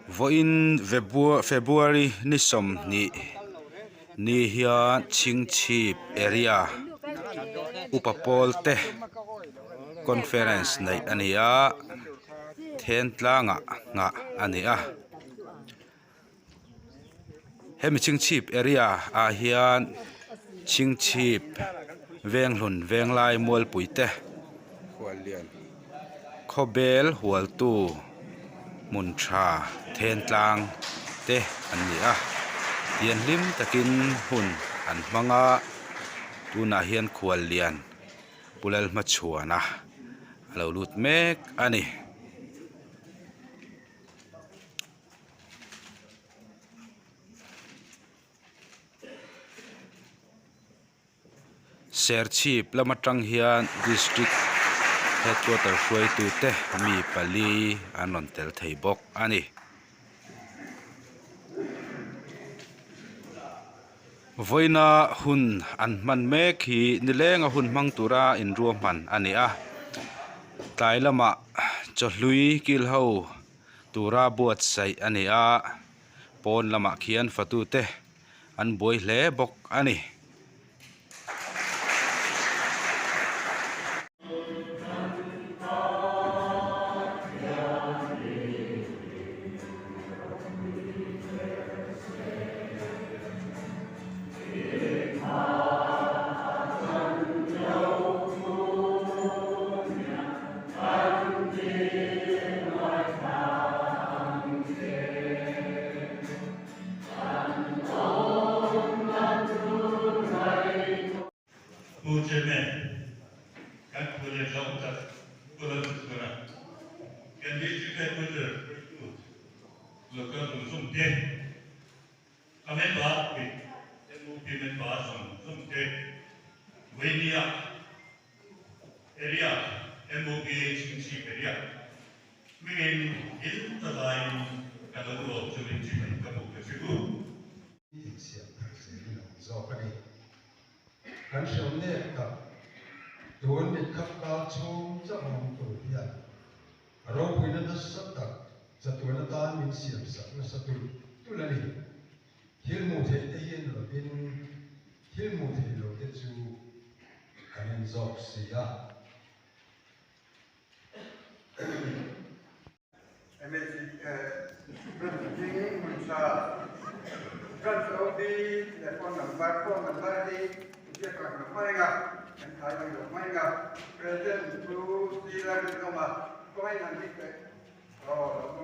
Voin February ni som ni hian Chingchip area upapolte conference nei ania thentlanga nga ania hemi Chingchip area a hian Chingchip venglun venglai mual puite hualian khobel hualtu muntra thentlang te ania hian lim takin hun an manga tuna hian khualian pulal machuana alo lut mek ani Serchip lamatang hian district headquarter huai tu te mi pali anon tel thei bok ani voina hun an man mek hi nilenga hun mang tura in ruam man ani a tlailama chohlui kil ho tura buat sai ani a pon lama khian fatu te an boi hle bok ani Muceme, kan kuliah lautan, kuliah sekolah, kan dia juga kuliah berikut, lokal unsur dia, kami bahas, mungkin bahas unsur dia, Wenia area, MOP Chingchip area, mungkin itu terlain kalau lo Chingchip kamu kesuku. Kan siom ne ka tuan ni kap ka chom cha mong tu ya ro pui na sa tak cha tu na ta min siam sa na sa tu la ni hil mu the te yen lo in hil mu the lo te chu kan en zok si ya phone number đi chiếc quạt được mấy ngà anh thấy được mấy ngà present to see là được không mà có mấy thằng đi rồi